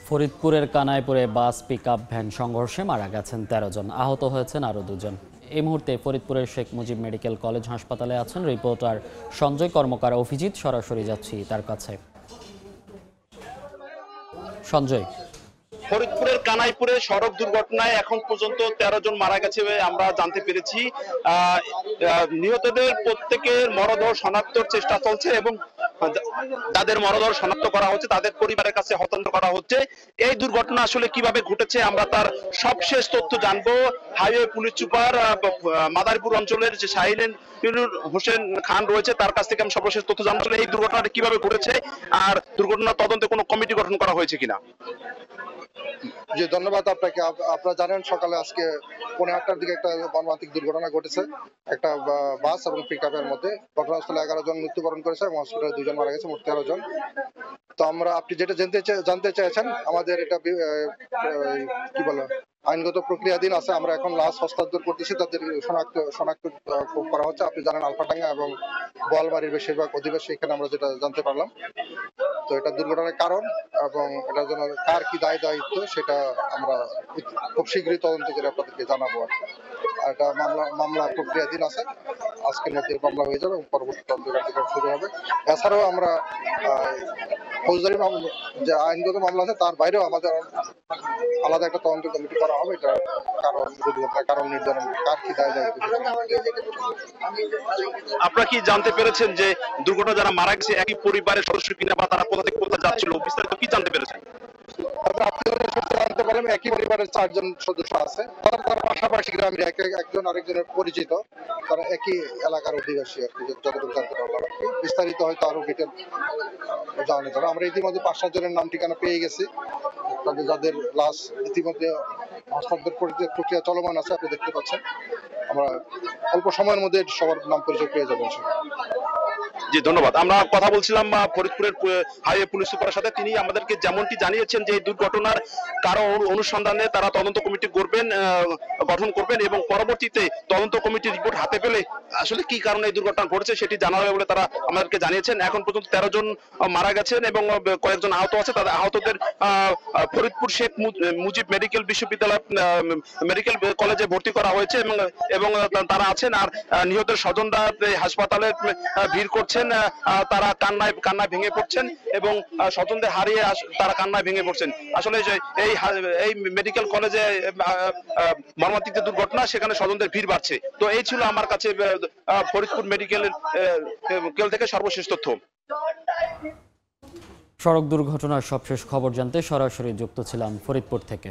ফরিদপুরের কানাইপুরে বাস pickup van সংঘর্ষে মারা গেছেন ১৩ জন, আহত হয়েছেন আরও ২ জন। এই মুহূর্তে ফরিদপুরের শেখ মুজিব মেডিকেল কলেজ হাসপাতালে আছেন রিপোর্টার সঞ্জয় কর্মকার। অভিজিৎ, সরাসরি যাচ্ছি তার কাছে। সঞ্জয়, ফরিদপুরের কানাইপুরে সড়ক দুর্ঘটনায় এখন পর্যন্ত ১৩ জন মারা গেছে আমরা জানতে পেরেছি। নিহতদের প্রত্যেকের মরদেহ শনাক্তর চেষ্টা চলছে এবং যাদের মরদেহ শনাক্ত করা হচ্ছে তাদের পরিবারের কাছে হস্তান্তর করা হচ্ছে। এই দুর্ঘটনা আসলে কিভাবে ঘটেছে আমরা তার সবশেষ তথ্য জানবো। হাইওয়ে পুলিশ সুপার মাদারীপুর অঞ্চলের যে শাহিন হোসেন খান রয়েছে তার কাছ থেকে আমি সর্বশেষ তথ্য জানবো আসলে এই দুর্ঘটনাটা কিভাবে ঘটেছে আর দুর্ঘটনা তদন্তে কোনো কমিটি গঠন করা হয়েছে কিনা। জি, ধন্যবাদ আপনাকে। আপনারা জানেন সকালে আজকে 8:30টার দিকে একটা মর্মান্তিক দুর্ঘটনা ঘটেছে একটা বাস এবং পিকআপের মধ্যে। ঘটনাস্থলে 11 জন মৃত্যুবরণ করেছে এবং হসপিটালে 2 জন মারা গেছে, মোট 13 জন। তো আপনি যেটা জানতে চেয়েছেন, আমাদের এটা কি বলে আইনগত প্রক্রিয়াধীন আছে। আমরা এখন লাশ হস্তান্তর করতেছি, তাদের শনাক্ত করা হচ্ছে। আপনি জানেন আলফাডাঙ্গা এবং বোয়ালমারীর বেশিরভাগ অধিবাসী এখানে আমরা যেটা জানতে পারলাম। তো এটা দুর্ঘটনার কারণ এবং এটার জন্য কার কি দায়িত্ব সেটা আমরা খুব শীঘ্রই তদন্ত করে আপনাদেরকে জানাবো। আর এটা মামলা প্রক্রিয়াধীন আছে, আজকের মধ্যে মামলা হয়ে যাবে এবং পরবর্তী তদন্ত কার্যক্রম শুরু হবে। এছাড়াও আমরা ফৌজদারি মামলা যে আইনগত মামলা আছে তার বাইরেও আমাদের আলাদা একটা তদন্ত কমিটি করা হবে। এটা কারণ নির্ধারণ, কার কি দায়িত্ব। আপনারা কি জানতে পেরেছেন যে দুর্ঘটনা যারা মারা গেছে একই পরিবারের সদস্য কিনা বা তারা কোথা থেকে কোথায় যাচ্ছিল, বিস্তারিত কি জানতে পেরেছেন? জানতে পারলাম একই পরিবারের 4 জন সদস্য আছে, তারা পাশাপাশি গ্রামের একজন আরেকজনের পরিচিত, তারা একই এলাকার অধিবাসী আর কি, যতটুকু জানতে পারলাম আর কি। বিস্তারিত হয়তো আরো ডিটেল জানানো যাবে। আমরা ইতিমধ্যে 5-7 জনের নাম ঠিকানা পেয়ে গেছি, যাদের লাশ ইতিমধ্যে হস্তান্তর প্রক্রিয়া চলমান আছে, আপনি দেখতে পাচ্ছেন। আমরা অল্প সময়ের মধ্যে সবার নাম পরিচয় পেয়ে যাবো। জি, ধন্যবাদ। আমরা কথা বলছিলাম ফরিদপুরের হাইওয়ে পুলিশ সুপারের সাথে। তিনি আমাদেরকে যেমনটি জানিয়েছেন যে এই দুর্ঘটনার কারণ অনুসন্ধানে তারা তদন্ত কমিটি গঠন করবেন এবং পরবর্তীতে তদন্ত কমিটির রিপোর্ট হাতে পেলে আসলে কি কারণে এই দুর্ঘটনা ঘটেছে সেটি জানা হবে বলে তারা আমাদেরকে জানিয়েছেন। এখন পর্যন্ত 13 জন মারা গেছেন এবং কয়েকজন আহত আছে। তাদের আহতদের ফরিদপুর শেখ মুজিব মেডিকেল বিশ্ববিদ্যালয় মেডিকেল কলেজে ভর্তি করা হয়েছে এবং তারা আছেন। আর নিহতের স্বজনরা হাসপাতালে ভিড় করছেন, তারা কান্নায় ভেঙে পড়ছেন এবং স্বজনদের হারিয়ে তারা কান্নায় ভেঙে পড়ছেন। আসলে এই মেডিকেল কলেজে মর্মান্তিক দুর্ঘটনা, সেখানে স্বজনদের ভিড় বাড়ছে। তো এই ছিল আমার কাছে ফরিদপুর মেডিকেল থেকে সর্বশেষ তথ্য। সড়ক দুর্ঘটনার সবশেষ খবর জানতে সরাসরি যুক্ত ছিলাম ফরিদপুর থেকে।